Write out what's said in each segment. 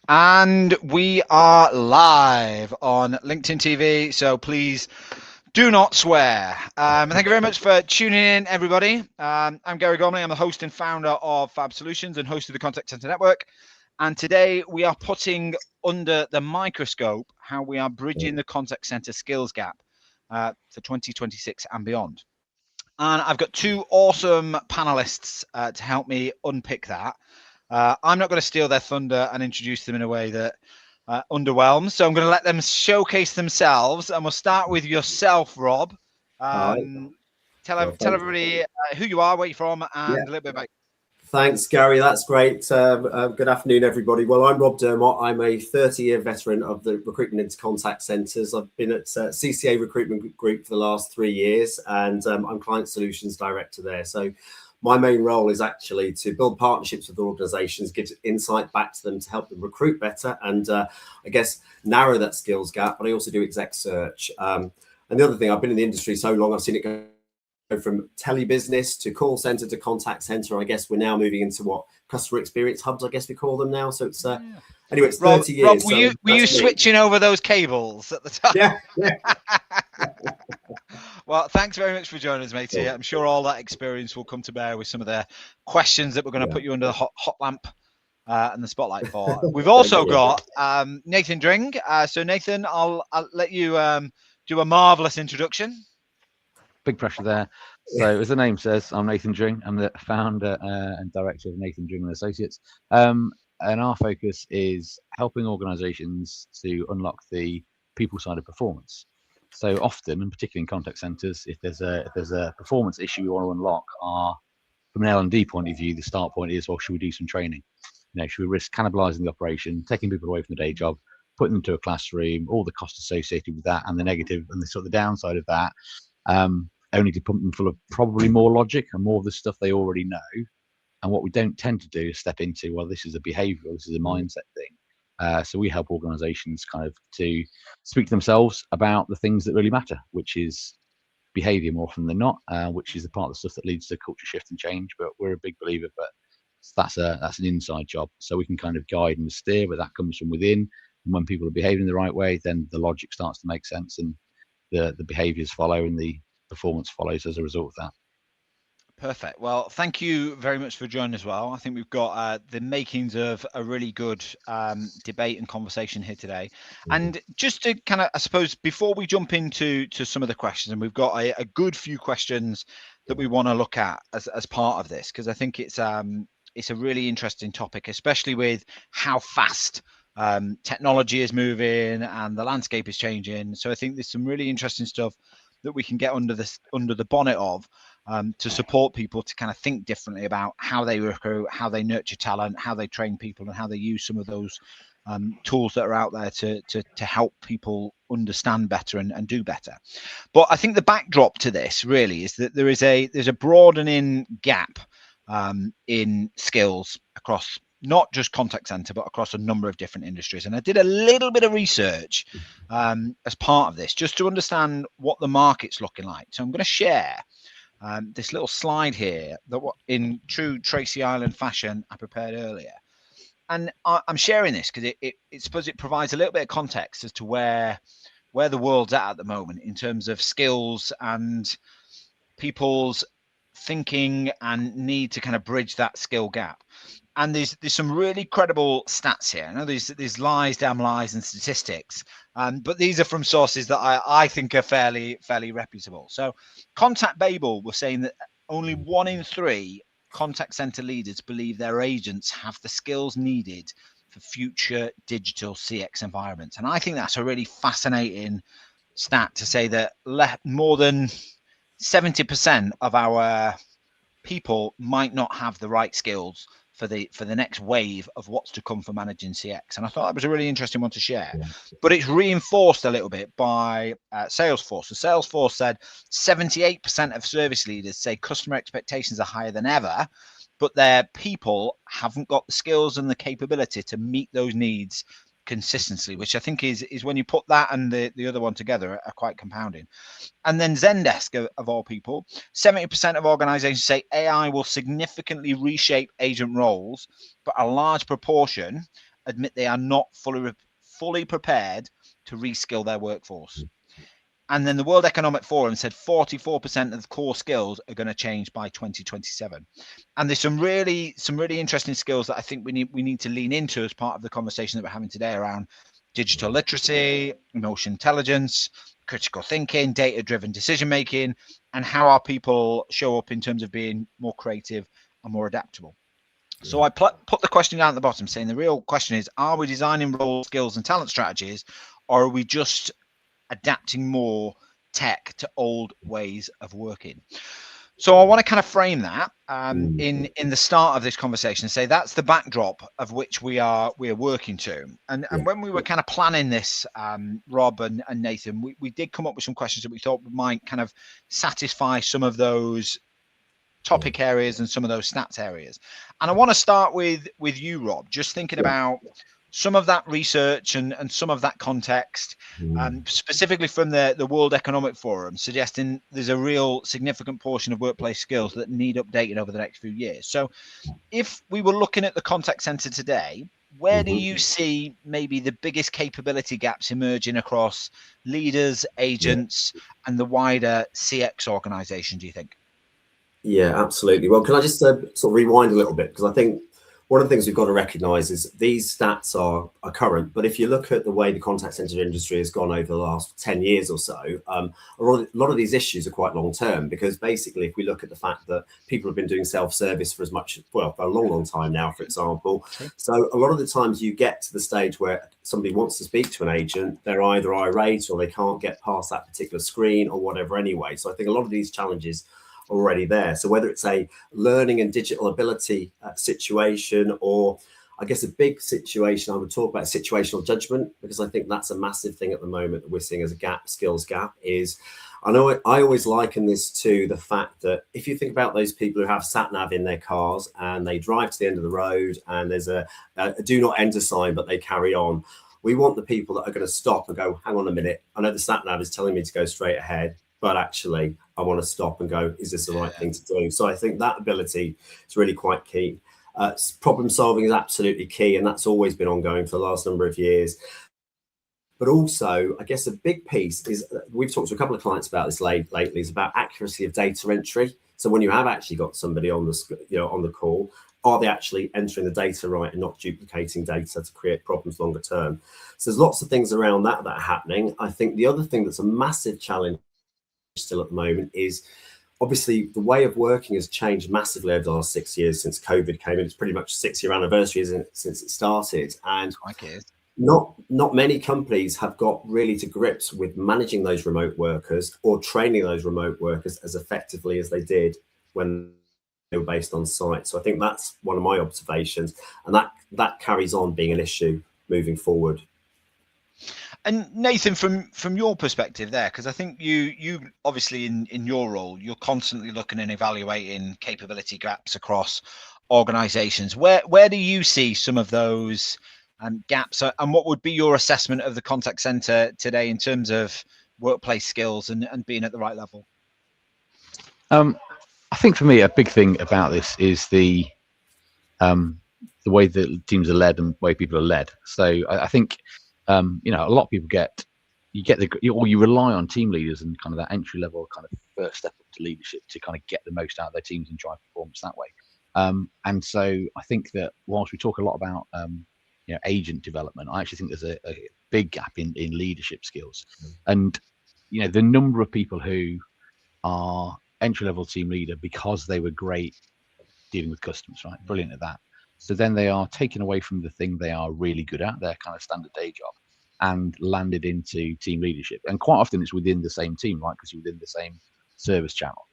And we are live on LinkedIn TV, so please do not swear. Thank you very much for tuning in, everybody. I'm Gary Gormley. I'm the host and founder of Fab Solutions and host of the Contact Center Network. And today we are putting under the microscope how we are bridging the contact center skills gap for 2026 and beyond. And I've got two awesome panelists to help me unpick that. I'm not going to steal their thunder and introduce them in a way that underwhelms. So I'm going to let them showcase themselves. And we'll start with yourself, Rob. Tell everybody who you are, where you're from, and a little bit about. Thanks, Gary. That's great. Good afternoon, everybody. Well, I'm Rob Dermott. I'm a 30-year veteran of the recruitment into contact centres. I've been at CCA Recruitment Group for the last 3 years, and I'm Client Solutions Director there. So my main role is actually to build partnerships with organisations, give insight back to them to help them recruit better and I guess narrow that skills gap. But I also do exec search. And the other thing, I've been in the industry so long, I've seen it go from telebusiness to call center to contact center. I guess we're now moving into what customer experience hubs, I guess we call them now. So it's anyway, it's 30 years. Rob, were you switching over those cables at the time? Yeah. Well, thanks very much for joining us, matey. I'm sure all that experience will come to bear with some of the questions that we're going to put you under the hot lamp and the spotlight for. We've also got Nathan Dring. So Nathan, I'll let you do a marvelous introduction. Big pressure there. So as the name says, I'm Nathan Dring. I'm the founder and director of Nathan Dring and Associates. And our focus is helping organizations to unlock the people side of performance. So often, and particularly in contact centers, if there's a performance issue we want to unlock, from an L&D point of view, the start point is, well, should we do some training? Should we risk cannibalizing the operation, taking people away from the day job, putting them to a classroom, all the costs associated with that, and the negative and the sort of the downside of that, only to pump them full of probably more logic and more of the stuff they already know. And what we don't tend to do is step into, well, this is a behavioral, this is a mindset thing. So we help organizations kind of to speak to themselves about the things that really matter, which is behavior more often than not, which is the part of the stuff that leads to culture shift and change. But we're a big believer, but that's an inside job. So we can kind of guide and steer, but that comes from within. And when people are behaving the right way, then the logic starts to make sense and the behaviors follow and the performance follows as a result of that. Perfect. Well, thank you very much for joining as well. I think we've got the makings of a really good debate and conversation here today. And just to kind of, I suppose, before we jump into some of the questions, and we've got a good few questions that we want to look at as part of this, because I think it's a really interesting topic, especially with how fast technology is moving and the landscape is changing. So I think there's some really interesting stuff that we can get under the bonnet of to support people to kind of think differently about how they recruit, how they nurture talent, how they train people, and how they use some of those tools that are out there to help people understand better and do better. But I think the backdrop to this really is that there's a broadening gap in skills across not just contact center, but across a number of different industries. And I did a little bit of research as part of this, just to understand what the market's looking like. So I'm going to share this little slide here that in true Tracy Island fashion I prepared earlier. And I'm sharing this because it suppose it provides a little bit of context as to where the world's at the moment in terms of skills and people's thinking and need to kind of bridge that skill gap. And there's some really credible stats here. I know there's lies, damn lies, and statistics, but these are from sources that I think are fairly reputable. So, Contact Babel was saying that only 1 in 3 contact center leaders believe their agents have the skills needed for future digital CX environments, and I think that's a really fascinating stat to say that more than 70% of our people might not have the right skills for the next wave of what's to come for managing CX. And I thought that was a really interesting one to share. Yeah. But it's reinforced a little bit by Salesforce. So Salesforce said 78% of service leaders say customer expectations are higher than ever, but their people haven't got the skills and the capability to meet those needs consistently, which I think is when you put that and the other one together are quite compounding. And then Zendesk, of all people, 70% of organizations say AI will significantly reshape agent roles, but a large proportion admit they are not fully prepared to reskill their workforce. And then the World Economic Forum said 44% of core skills are going to change by 2027. And there's some really interesting skills that I think we need to lean into as part of the conversation that we're having today around digital literacy, emotional intelligence, critical thinking, data-driven decision making, and how our people show up in terms of being more creative and more adaptable. So I put the question down at the bottom saying the real question is, are we designing role, skills and talent strategies, or are we just adapting more tech to old ways of working? So I want to kind of frame that in the start of this conversation and say that's the backdrop of which we are working to. And when we were kind of planning this, Rob and Nathan, we did come up with some questions that we thought might kind of satisfy some of those topic areas and some of those stats areas. And I want to start with you, Rob, just thinking about some of that research and some of that context, specifically from the World Economic Forum, suggesting there's a real significant portion of workplace skills that need updating over the next few years. So if we were looking at the contact center today, where do you see maybe the biggest capability gaps emerging across leaders, agents, and the wider CX organization, do you think? Yeah, absolutely. Well, can I just sort of rewind a little bit? Because I think one of the things we've got to recognize is these stats are current, but if you look at the way the contact center industry has gone over the last 10 years or so, a lot of these issues are quite long term, because basically if we look at the fact that people have been doing self-service for for a long time now, for example. So a lot of the times you get to the stage where somebody wants to speak to an agent, they're either irate or they can't get past that particular screen or whatever anyway. So I think a lot of these challenges already there. So whether it's a learning and digital ability situation, or I guess a big situation, I would talk about situational judgment, because I think that's a massive thing at the moment that we're seeing as a skills gap. Is I always liken this to the fact that if you think about those people who have sat nav in their cars and they drive to the end of the road and there's a do not enter sign, but they carry on. We want the people that are going to stop and go, hang on a minute, I know the sat nav is telling me to go straight ahead, but actually I want to stop and go, is this the right thing to do? So I think that ability is really quite key. Problem solving is absolutely key, and that's always been ongoing for the last number of years. But also, I guess a big piece is, we've talked to a couple of clients about this lately, is about accuracy of data entry. So when you have actually got somebody on the call, are they actually entering the data right and not duplicating data to create problems longer term? So there's lots of things around that are happening. I think the other thing that's a massive challenge still at the moment is obviously the way of working has changed massively over the last 6 years since COVID came in. It's pretty much 6-year anniversary, isn't it, since it started? And not many companies have got really to grips with managing those remote workers or training those remote workers as effectively as they did when they were based on site. So I think that's one of my observations, and that carries on being an issue moving forward. And Nathan, from your perspective there, because I think you obviously in your role, you're constantly looking and evaluating capability gaps across organizations. Where do you see some of those gaps, and what would be your assessment of the contact center today in terms of workplace skills and being at the right level? I think for me, a big thing about this is the way that teams are led and the way people are led. So I think a lot of people you rely on team leaders and kind of that entry level kind of first step up to leadership to kind of get the most out of their teams and drive performance that way. And so I think that whilst we talk a lot about agent development, I actually think there's a big gap in leadership skills. And the number of people who are entry level team leader because they were great dealing with customers, right? Brilliant at that. So then they are taken away from the thing they are really good at, their kind of standard day job, and landed into team leadership. And quite often it's within the same team, right? Because you're within the same service channel.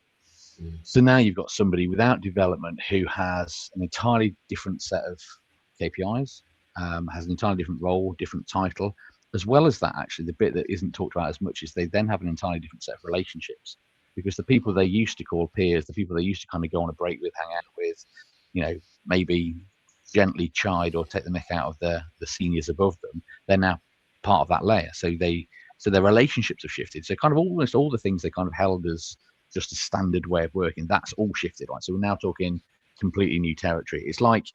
So now you've got somebody without development who has an entirely different set of KPIs, has an entirely different role, different title, as well as that, actually, the bit that isn't talked about as much is they then have an entirely different set of relationships, because the people they used to call peers, the people they used to kind of go on a break with, hang out with, maybe gently chide or take the mick out of the seniors above them, they're now part of that layer. So their relationships have shifted. So kind of almost all the things they kind of held as just a standard way of working, that's all shifted, right? So we're now talking completely new territory. It's like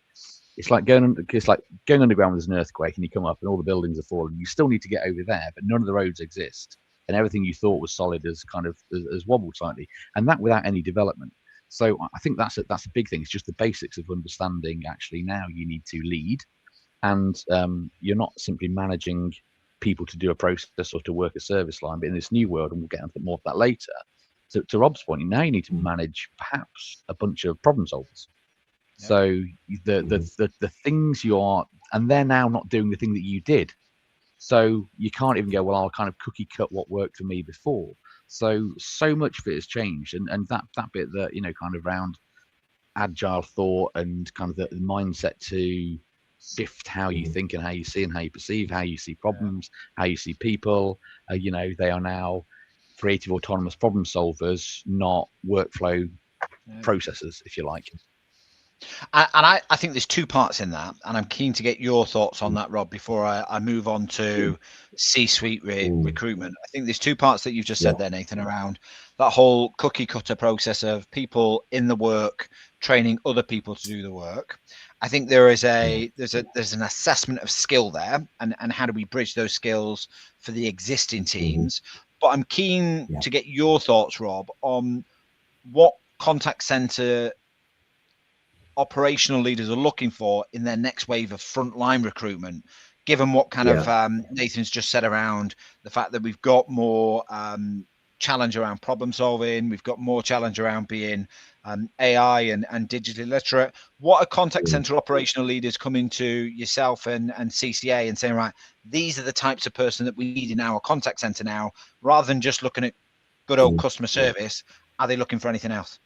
it's like going underground when there's an earthquake and you come up and all the buildings are falling. You still need to get over there, but none of the roads exist, and everything you thought was solid has kind of has wobbled slightly, and that without any development. So I think that's a big thing. It's just the basics of understanding. Actually, now you need to lead, and you're not simply managing people to do a process or to work a service line, but in this new world, and we'll get into more of that later. To Rob's point, now you need to manage perhaps a bunch of problem solvers. Yeah. So the things you are, and they're now not doing the thing that you did. So you can't even go, well, I'll kind of cookie cut what worked for me before. So much of it has changed, and that bit that, you know, kind of around agile thought and kind of the mindset to shift how you think and how you see and how you perceive, how you see problems, how you see people. You know, they are now creative, autonomous problem solvers, not workflow processors, if you like. And I think there's two parts in that, and I'm keen to get your thoughts on that, Rob, before I move on to C-suite recruitment. I think there's two parts that you've just said there, Nathan, around that whole cookie cutter process of people in the work training other people to do the work. I think there's an assessment of skill there, and how do we bridge those skills for the existing teams. But I'm keen to get your thoughts, Rob, on what contact center operational leaders are looking for in their next wave of frontline recruitment, given what kind of Nathan's just said around the fact that we've got more challenge around problem solving, we've got more challenge around being AI and digitally literate. What are contact center operational leaders coming to yourself and CCA and saying, right, these are the types of person that we need in our contact center now, rather than just looking at good old customer service? Are they looking for anything else?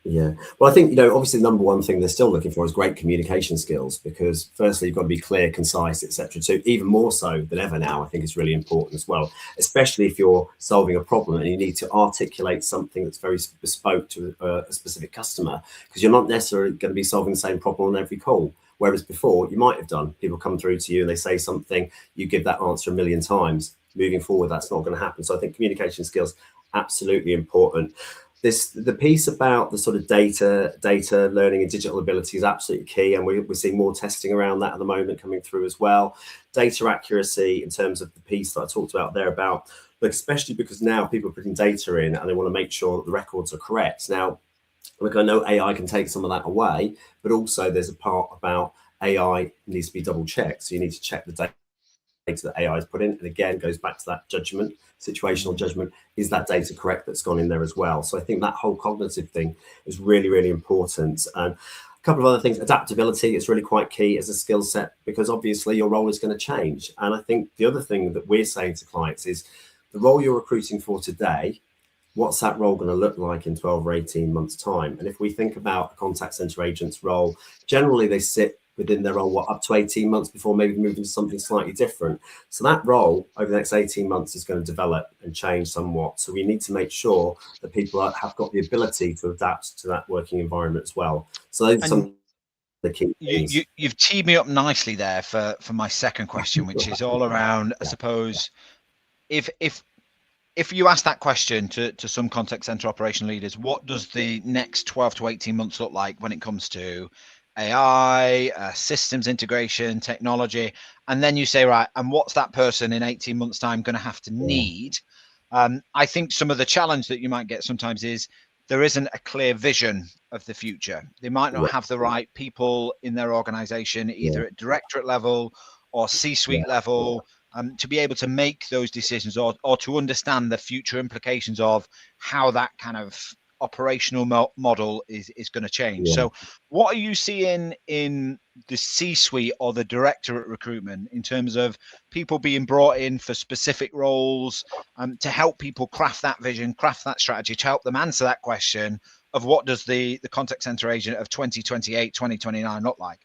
Yeah, well, I think, you know, obviously the number one thing they're still looking for is great communication skills, because firstly, you've got to be clear, concise, etc. So even more so than ever now, I think it's really important as well, especially if you're solving a problem and you need to articulate something that's very bespoke to a specific customer, because you're not necessarily going to be solving the same problem on every call. Whereas before, you might have done. People come through to you and they say something, you give that answer a million times. Moving forward, that's not going to happen. So I think communication skills, absolutely important. The piece about the sort of data learning and digital ability is absolutely key, and we're seeing more testing around that at the moment coming through as well. Data accuracy, in terms of the piece that I talked about there, about, but especially because now people are putting data in and they want to make sure that the records are correct. Now, look, I know AI can take some of that away, but also there's a part about AI needs to be double checked. So you need to check the data that AI has put in, and again goes back to that judgment, situational judgment. Is that data correct that's gone in there as well? So I think that whole cognitive thing is really, really important. And a couple of other things, adaptability is really quite key as a skill set, because obviously your role is going to change. And I think the other thing that we're saying to clients is the role you're recruiting for today, what's that role going to look like in 12 or 18 months time? And if we think about a contact center agent's role, generally they sit within their role, up to 18 months before maybe moving to something slightly different. So that role over the next 18 months is going to develop and change somewhat. So we need to make sure that people have got the ability to adapt to that working environment as well. So those are some of the key things. You've teed me up nicely there for my second question, which is all around, I suppose, if you ask that question to some contact center operation leaders, what does the next 12 to 18 months look like when it comes to AI, systems integration, technology, and then you say, right, and what's that person in 18 months time going to have to need? I think some of the challenge that you might get sometimes is there isn't a clear vision of the future. They might not have the right people in their organization, either at directorate level or C-suite level, to be able to make those decisions, or to understand the future implications of how that kind of operational model is going to change. So what are you seeing in the C-suite or the directorate recruitment in terms of people being brought in for specific roles to help people craft that vision, craft that strategy, to help them answer that question of what does the contact center agent of 2028, 2029 look like?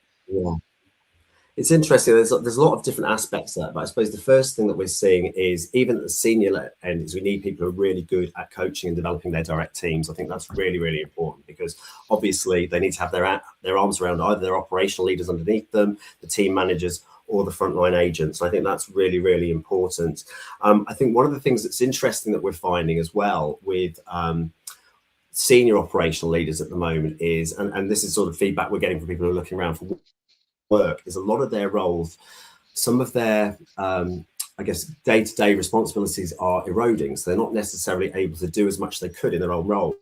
It's interesting. There's a lot of different aspects there, but I suppose the first thing that we're seeing is, even at the senior end, is we need people who are really good at coaching and developing their direct teams. I think that's really, really important, because obviously they need to have their arms around either their operational leaders underneath them, the team managers, or the frontline agents. And I think that's really, really important. I think one of the things that's interesting that we're finding as well with senior operational leaders at the moment is, and this is sort of feedback we're getting from people who are looking around for work, is a lot of their roles, some of their I guess day-to-day responsibilities are eroding, so they're not necessarily able to do as much as they could in their own role.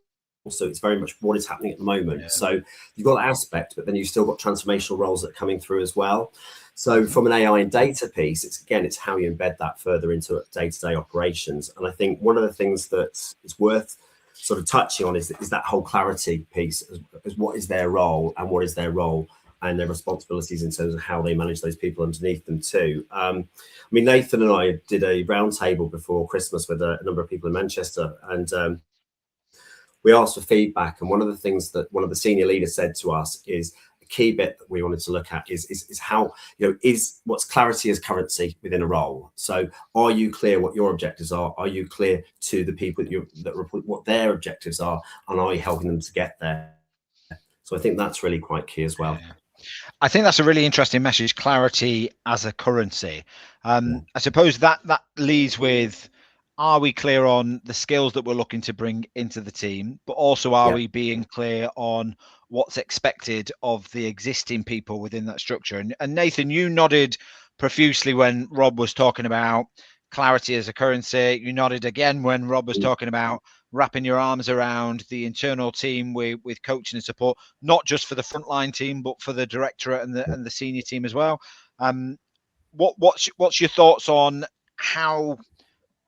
So it's very much what is happening at the moment. Yeah. So you've got that aspect, but then you've still got transformational roles that are coming through as well. So from an AI and data piece, it's how you embed that further into day-to-day operations. And I think one of the things that is worth sort of touching on is that whole clarity piece, as what is their role and what is their role and their responsibilities in terms of how they manage those people underneath them too. I mean, Nathan and I did a roundtable before Christmas with a number of people in Manchester, and we asked for feedback. And one of the things that one of the senior leaders said to us is a key bit that we wanted to look at is how, is what's clarity as currency within a role. So are you clear what your objectives are? Are you clear to the people that report what their objectives are? And are you helping them to get there? So I think that's really quite key as well. Yeah. I think that's a really interesting message, clarity as a currency. I suppose that leads with, are we clear on the skills that we're looking to bring into the team, but also are we being clear on what's expected of the existing people within that structure? And Nathan, you nodded profusely when Rob was talking about clarity as a currency. You nodded again when Rob was talking about wrapping your arms around the internal team with coaching and support, not just for the frontline team, but for the directorate and the senior team as well. What's your thoughts on how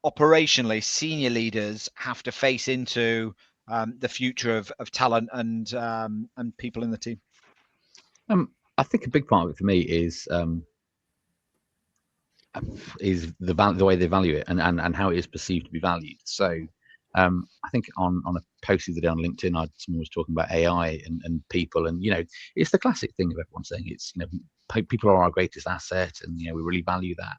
operationally senior leaders have to face into the future of talent and people in the team? I think a big part of it for me is the way they value it and how it is perceived to be valued. So I think on a post the other day on LinkedIn, someone was talking about AI and people, and it's the classic thing of everyone saying it's people are our greatest asset, and we really value that.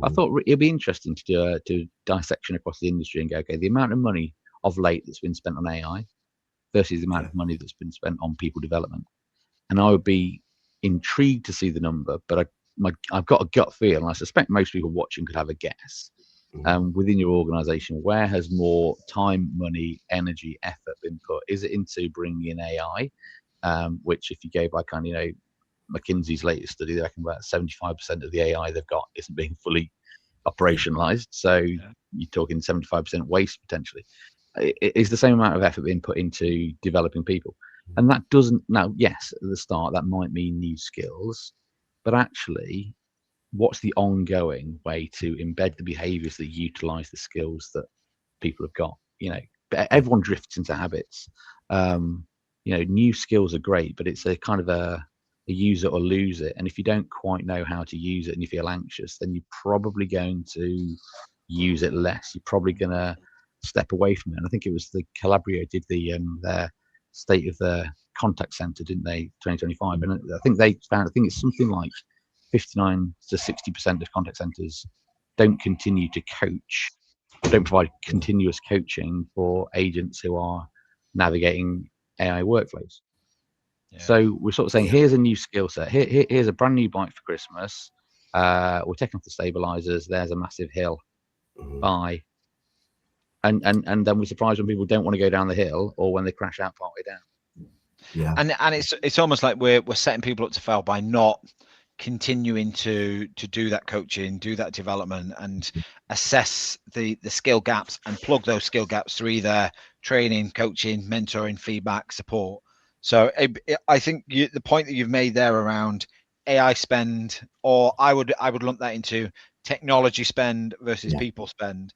I thought it'd be interesting to do a dissection across the industry and go, okay, the amount of money of late that's been spent on AI versus the amount of money that's been spent on people development, and I would be intrigued to see the number, but I've got a gut feel, and I suspect most people watching could have a guess. Within your organization, where has more time, money, energy, effort been put? Is it into bringing in AI, which if you go by kind of, McKinsey's latest study, they reckon about 75% of the AI they've got isn't being fully operationalized. So you're talking 75% waste potentially. Is the same amount of effort being put into developing people? And that doesn't, now, yes, at the start, that might mean new skills, but actually, what's the ongoing way to embed the behaviors that utilize the skills that people have got? Everyone drifts into habits. New skills are great, but it's a kind of a use it or lose it. And if you don't quite know how to use it and you feel anxious, then you're probably going to use it less. You're probably going to step away from it. And I think it was the Calabria did their state of the contact center, didn't they, 2025? And I think they found, I think it's something like 59 to 60% of contact centers don't continue to coach, don't provide continuous coaching for agents who are navigating AI workflows. So we're sort of saying, here's a new skill set. Here's a brand new bike for Christmas. We're taking off the stabilizers. There's a massive hill. Bye. And then we're surprised when people don't want to go down the hill or when they crash out partway down. Yeah. And it's almost like we're setting people up to fail by not continuing to do that coaching, do that development, and assess the skill gaps and plug those skill gaps through either training, coaching, mentoring, feedback, support. So I think the point that you've made there around AI spend, or I would lump that into technology spend versus people spend,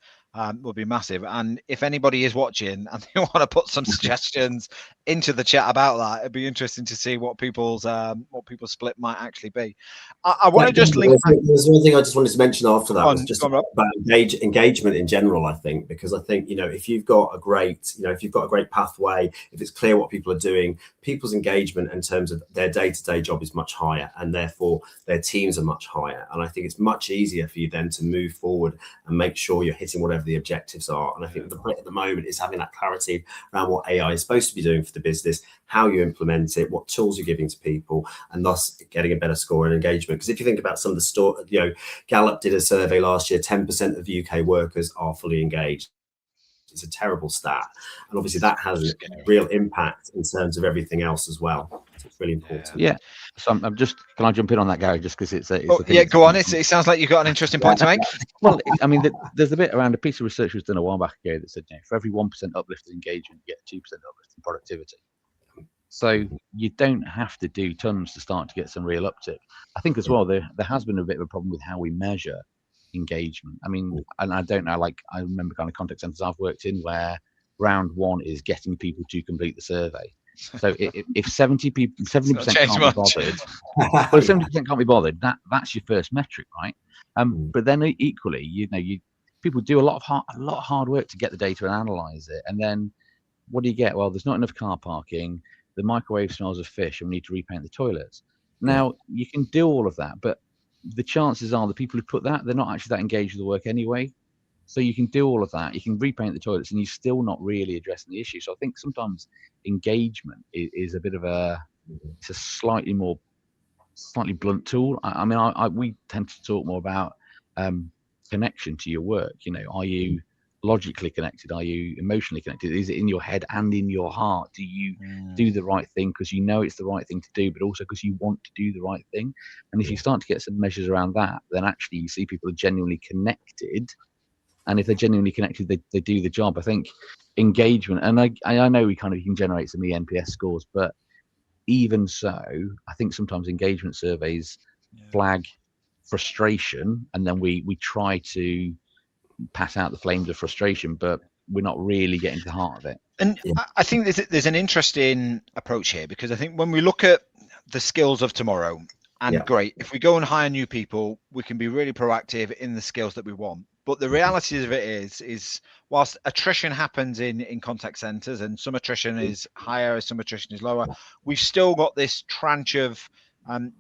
would be massive. And if anybody is watching and they want to put some suggestions into the chat about that, it'd be interesting to see what people's split might actually be. I want to just link. There's one thing I just wanted to mention after that was just about engagement in general. I think because I think if you've got a great pathway, if it's clear what people are doing, people's engagement in terms of their day-to-day job is much higher, and therefore their teams are much higher. And I think it's much easier for you then to move forward and make sure you're hitting whatever the objectives are. And I think the point at the moment is having that clarity around what AI is supposed to be doing for the business, how you implement it, what tools you're giving to people, and thus getting a better score in engagement. Because if you think about some of the Gallup did a survey last year, 10% of UK workers are fully engaged. It's a terrible stat, and obviously that has a real impact in terms of everything else as well. So it's really important. Yeah. So I'm just, can I jump in on that, Gary? Just because it's a oh, thing. Yeah, go on. It sounds like you've got an interesting point to make. Well, I mean, there's a bit around, a piece of research was done a while back ago that said, for every 1% uplift in engagement, you get 2% uplift in productivity. So you don't have to do tons to start to get some real uptick. I think as well, there has been a bit of a problem with how we measure engagement. I mean, and I don't know, like, I remember kind of contact centers I've worked in where round one is getting people to complete the survey. So if 70% can't be bothered, well, if 70% can't be bothered, that's your first metric, right? But then equally, people do a lot of hard work to get the data and analyze it, and then what do you get? Well, there's not enough car parking. The microwave smells of fish, and we need to repaint the toilets. Now, you can do all of that, but the chances are the people who put that, they're not actually that engaged with the work anyway. So you can do all of that. You can repaint the toilets, and you're still not really addressing the issue. So I think sometimes engagement is a bit of it's a slightly blunt tool. I mean, we tend to talk more about connection to your work. Are you logically connected? Are you emotionally connected? Is it in your head and in your heart? Do you do the right thing because you know it's the right thing to do, but also because you want to do the right thing? And if you start to get some measures around that, then actually you see people are genuinely connected. And if they're genuinely connected, they do the job. I think engagement, and I know you can generate some ENPS scores, but even so, I think sometimes engagement surveys flag frustration, and then we try to pass out the flames of frustration, but we're not really getting to the heart of it. And I think there's an interesting approach here, because I think when we look at the skills of tomorrow, and great, if we go and hire new people, we can be really proactive in the skills that we want. But the reality of it is whilst attrition happens in contact centers, and some attrition is higher, some attrition is lower, we've still got this tranche of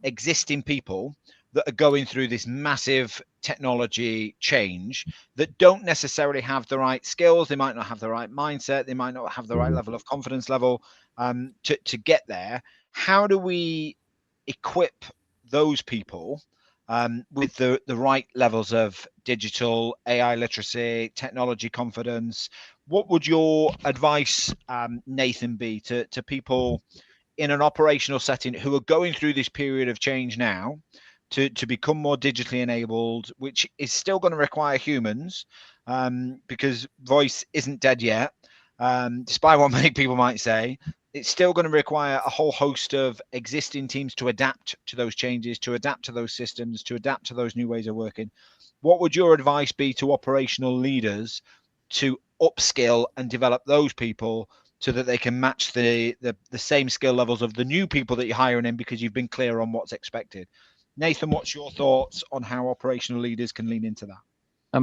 existing people that are going through this massive technology change that don't necessarily have the right skills. They might not have the right mindset. They might not have the right level of confidence level to get there. How do we equip those people with the right levels of digital, AI literacy, technology confidence? What would your advice, Nathan, be to people in an operational setting who are going through this period of change now to become more digitally enabled, which is still going to require humans, because voice isn't dead yet, despite what many people might say? It's still going to require a whole host of existing teams to adapt to those changes, to adapt to those systems, to adapt to those new ways of working. What would your advice be to operational leaders to upskill and develop those people so that they can match the same skill levels of the new people that you're hiring in, because you've been clear on what's expected? Nathan, what's your thoughts on how operational leaders can lean into that?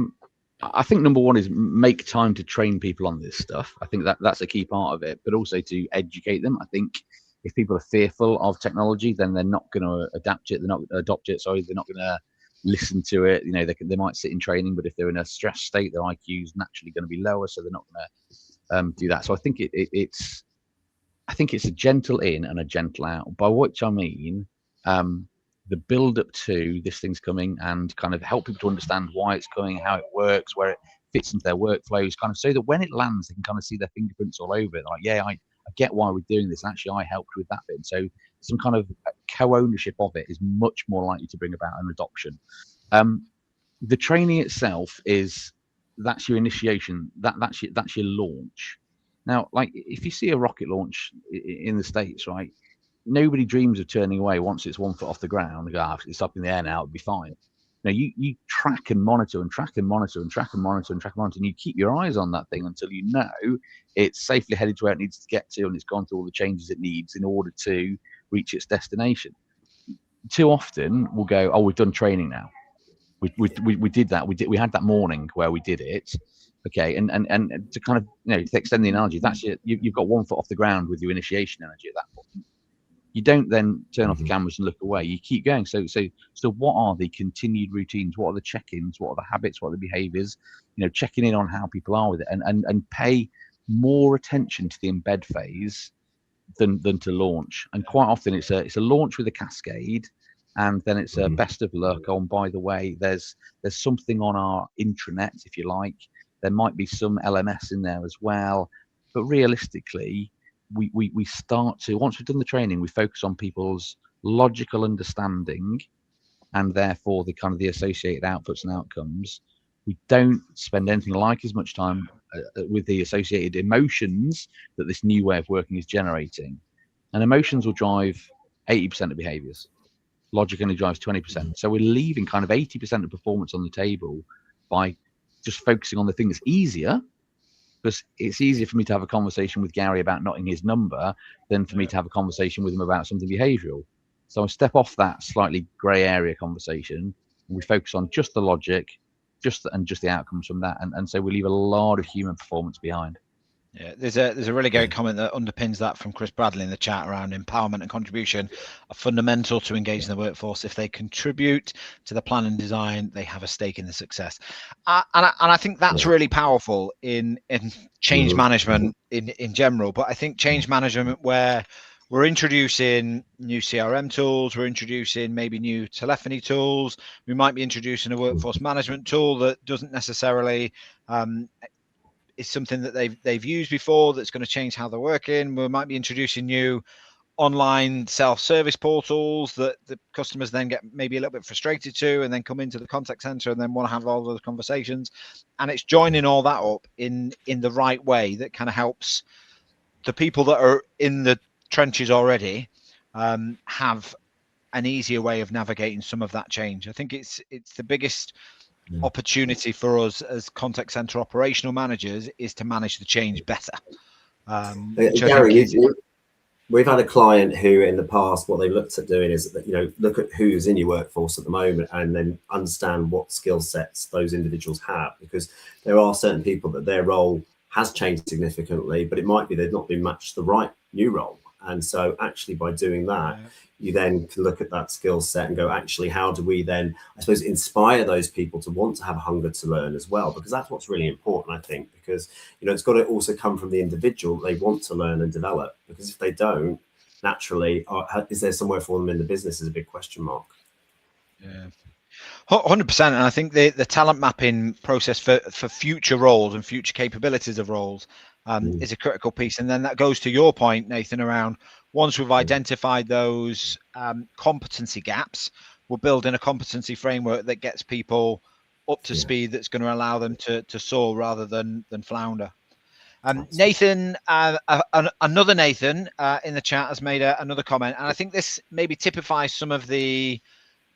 I think number one is make time to train people on this stuff. I think that's a key part of it, but also to educate them. I think if people are fearful of technology, then they're not going to adapt it. They're not adopt it. Sorry, they're not going to listen to it. They might sit in training, but if they're in a stress state, their IQ is naturally going to be lower, so they're not going to do that. So I think it's a gentle in and a gentle out. By which I mean, the build up to this thing's coming, and kind of help people to understand why it's coming, how it works, where it fits into their workflows, kind of so that when it lands, they can kind of see their fingerprints all over it. Like, I get why we're doing this. Actually, I helped with that bit. And so some kind of co-ownership of it is much more likely to bring about an adoption. The training itself that's your initiation. That's your launch. Now, like if you see a rocket launch in the States, right? Nobody dreams of turning away once it's 1 foot off the ground. It's up in the air now, it'll be fine. You track and monitor and track and monitor and track and monitor and track and monitor, and you keep your eyes on that thing until you know it's safely headed to where it needs to get to, and it's gone through all the changes it needs in order to reach its destination. Too often we'll go, oh, we've done training now. We did that. We had that morning where we did it. Okay, and to kind of to extend the analogy, that's you've got 1 foot off the ground with your initiation energy at that point. You don't then turn off the cameras and look away. You keep going. So what are the continued routines? What are the check-ins? What are the habits? What are the behaviors? Checking in on how people are with it, and pay more attention to the embed phase than to launch. And quite often it's a launch with a cascade, and then it's a best of luck. Oh, and by the way, there's something on our intranet, if you like, There might be some LMS in there as well, but realistically, we start to, once we've done the training, we focus on people's logical understanding and therefore the kind of the associated outputs and outcomes. We don't spend anything like as much time with the associated emotions that this new way of working is generating. And emotions will drive 80% of behaviors. Logic only drives 20%. So we're leaving kind of 80% of performance on the table by just focusing on the thing that's easier, because it's easier for me to have a conversation with Gary about knotting his number than for me to have a conversation with him about something behavioral. So I step off that slightly grey area conversation, and we focus on just the logic, just the outcomes from that, and so we leave a lot of human performance behind. Yeah, there's a really great comment that underpins that from Chris Bradley in the chat around empowerment and contribution are fundamental to engage in the workforce. If they contribute to the plan and design, they have a stake in the success. And I think that's really powerful in change management in general. But I think change management where we're introducing new CRM tools, we're introducing maybe new telephony tools, we might be introducing a workforce management tool that doesn't necessarily is something that they've used before that's going to change how they're working. We might be introducing new online self-service portals that the customers then get maybe a little bit frustrated to, and then come into the contact center and then want to have all those conversations. And it's joining all that up in the right way that kind of helps the people that are in the trenches already have an easier way of navigating some of that change. I think it's the biggest opportunity for us as contact center operational managers is to manage the change better. Gary, we've had a client who in the past, what they looked at doing is that, look at who's in your workforce at the moment and then understand what skill sets those individuals have, because there are certain people that their role has changed significantly, but it might be they've not been matched the right new role. And so actually by doing that, you then can look at that skill set and go, actually, how do we then, I suppose, inspire those people to want to have a hunger to learn as well? Because that's what's really important, I think, because, it's got to also come from the individual. They want to learn and develop, because if they don't, naturally, is there somewhere for them in the business is a big question mark. Yeah. 100%. And I think the talent mapping process for future roles and future capabilities of roles is a critical piece. And then that goes to your point, Nathan, around once we've identified those competency gaps, we're building a competency framework that gets people up to speed, that's going to allow them to soar rather than flounder. Nathan, another Nathan in the chat has made another comment. And I think this maybe typifies some of the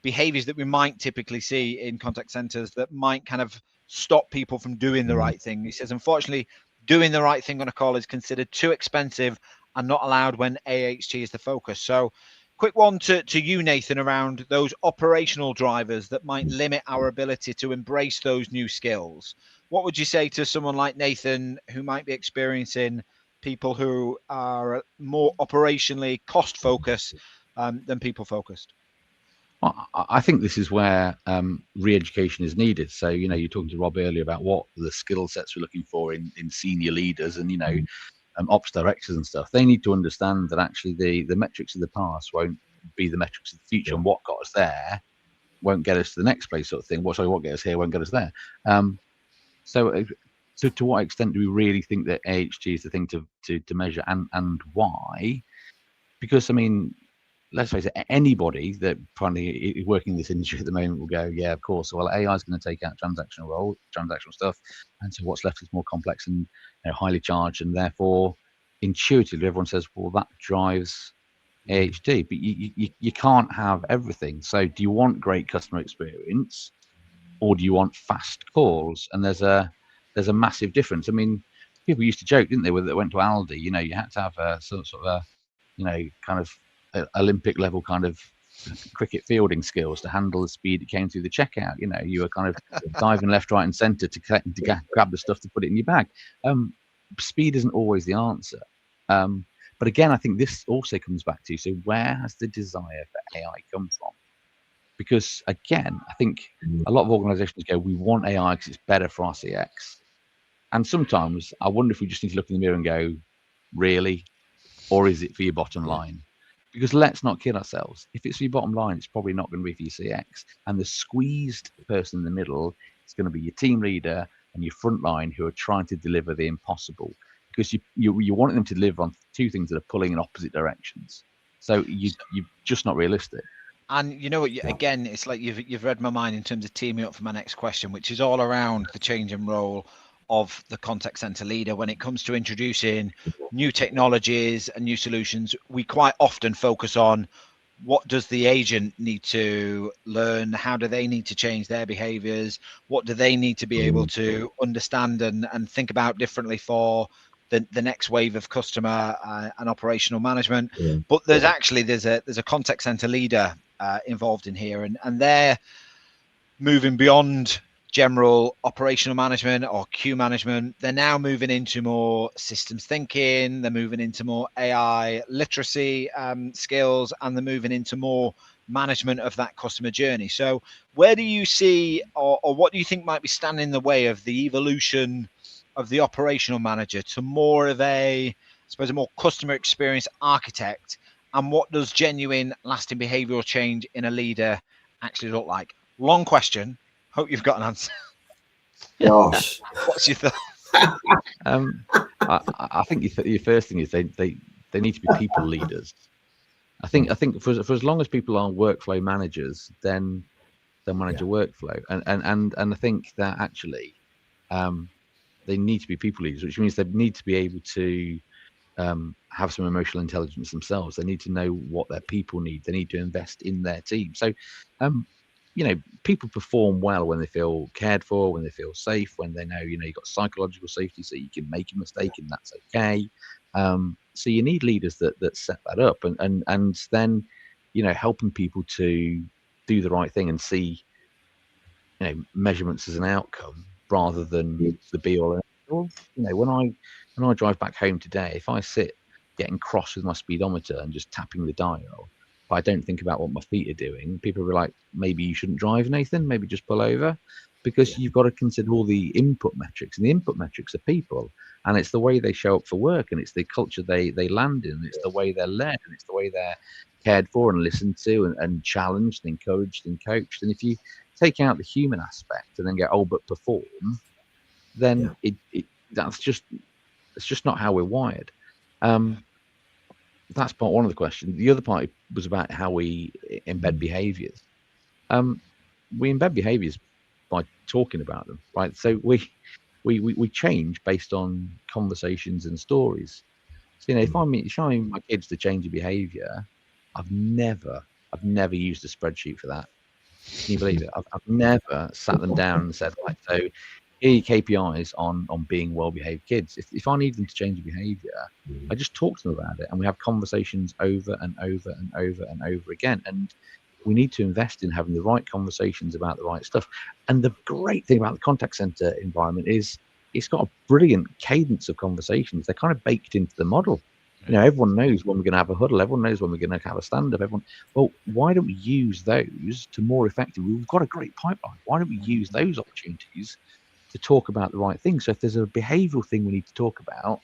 behaviors that we might typically see in contact centers that might kind of stop people from doing the right thing. He says, unfortunately, doing the right thing on a call is considered too expensive and not allowed when AHT is the focus. So quick one to you, Nathan, around those operational drivers that might limit our ability to embrace those new skills. What would you say to someone like Nathan who might be experiencing people who are more operationally cost focused than people focused? Well, I think this is where re-education is needed. So, you're talking to Rob earlier about what the skill sets we're looking for in senior leaders and, ops directors and stuff. They need to understand that actually the metrics of the past won't be the metrics of the future, and what got us there won't get us to the next place, sort of thing. What get us here won't get us there. So to what extent do we really think that AHT is the thing to measure, and why? Because, let's face it, anybody that probably working in this industry at the moment will go, yeah, of course. Well, AI is going to take out transactional stuff, and so what's left is more complex and highly charged, and therefore, intuitively, everyone says, well, that drives AHT. But you can't have everything. So, do you want great customer experience, or do you want fast calls? And there's a massive difference. People used to joke, didn't they, when they went to Aldi? You had to have a sort of a kind of Olympic level kind of cricket fielding skills to handle the speed it came through the checkout. You were kind of diving left, right, and centre to grab the stuff to put it in your bag. Speed isn't always the answer. But again, I think this also comes back to, so where has the desire for AI come from? Because again, I think a lot of organisations go, we want AI because it's better for our CX. And sometimes I wonder if we just need to look in the mirror and go, really? Or is it for your bottom line? Because let's not kid ourselves. If it's for your bottom line, it's probably not going to be for your CX. And the squeezed person in the middle is going to be your team leader and your frontline who are trying to deliver the impossible, because you want them to deliver on two things that are pulling in opposite directions. So you're just not realistic. And you know what? Again, it's like you've read my mind in terms of teeing me up for my next question, which is all around the change in role of the contact center leader when it comes to introducing new technologies and new solutions. We quite often focus on what does the agent need to learn? How do they need to change their behaviors? What do they need to be able to understand and think about differently for the next wave of customer and operational management? But there's a contact center leader involved in here, and they're moving beyond general operational management or queue management. They're now moving into more systems thinking. They're moving into more AI literacy skills, and they're moving into more management of that customer journey. So where do you see, or what do you think might be standing in the way of the evolution of the operational manager to more of a more customer experience architect? And what does genuine lasting behavioral change in a leader actually look like? Long question. Hope you've got an answer. Gosh. What's your thought? I think your first thing is they need to be people leaders. I think for as long as people are workflow managers, then they'll manage a workflow. And I think that actually they need to be people leaders, which means they need to be able to have some emotional intelligence themselves. They need to know what their people need. They need to invest in their team. So people perform well when they feel cared for, when they feel safe, when they know, you've got psychological safety, so you can make a mistake and that's okay. So you need leaders that set that up, and then, helping people to do the right thing and see, measurements as an outcome rather than the be all and end all. When I drive back home today, if I sit getting cross with my speedometer and just tapping the dial, I don't think about what my feet are doing, people are like, maybe you shouldn't drive, Nathan, maybe just pull over, because you've got to consider all the input metrics, and the input metrics are people, and it's the way they show up for work, and it's the culture they land in, and it's the way they're led, and it's the way they're cared for and listened to and challenged and encouraged and coached. And if you take out the human aspect and then go, but perform, then it's just not how we're wired. That's part one of the question. The other part was about how we embed behaviors. We embed behaviors by talking about them, right? So we change based on conversations and stories. So, if I'm showing my kids to change a behavior, I've never used a spreadsheet for that. Can you believe it? I've never sat them down and said, right, so here are your KPIs on being well-behaved kids. If I need them to change a behavior, I just talk to them about it, and we have conversations over and over and over and over again. And we need to invest in having the right conversations about the right stuff. And the great thing about the contact center environment is it's got a brilliant cadence of conversations. They're kind of baked into the model. Everyone knows when we're going to have a huddle. Everyone knows when we're going to have a stand-up. Well, why don't we use those to more effectively? We've got a great pipeline. Why don't we use those opportunities to talk about the right thing? So if there's a behavioral thing we need to talk about,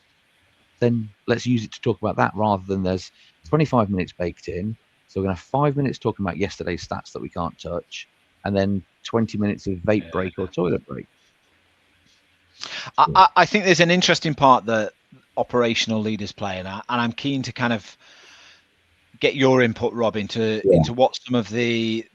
then let's use it to talk about that, rather than there's 25 minutes baked in. So we're going to have 5 minutes talking about yesterday's stats that we can't touch, and then 20 minutes of vape break or toilet break. I think there's an interesting part that operational leaders play in that, and I'm keen to kind of get your input, Rob, into what some of the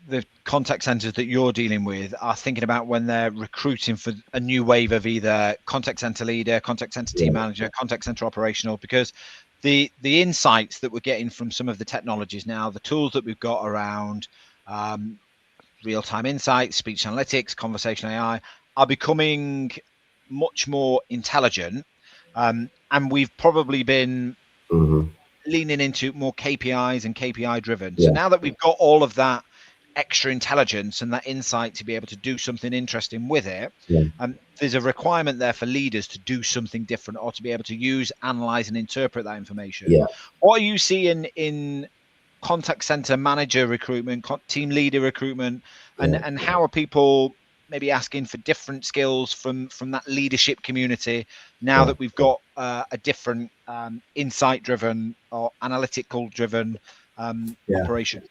contact centers that you're dealing with are thinking about when they're recruiting for a new wave of either contact center leader, contact center team manager, contact center operational, because the insights that we're getting from some of the technologies now, the tools that we've got around real-time insights, speech analytics, conversational AI, are becoming much more intelligent, and we've probably been leaning into more KPIs and KPI driven. So now that we've got all of that extra intelligence and that insight to be able to do something interesting with it, there's a requirement there for leaders to do something different, or to be able to use, analyze, and interpret that information. What are you seeing in contact center manager recruitment, team leader recruitment, and how are people maybe asking for different skills from that leadership community now that we've got a different insight driven or analytical driven operation?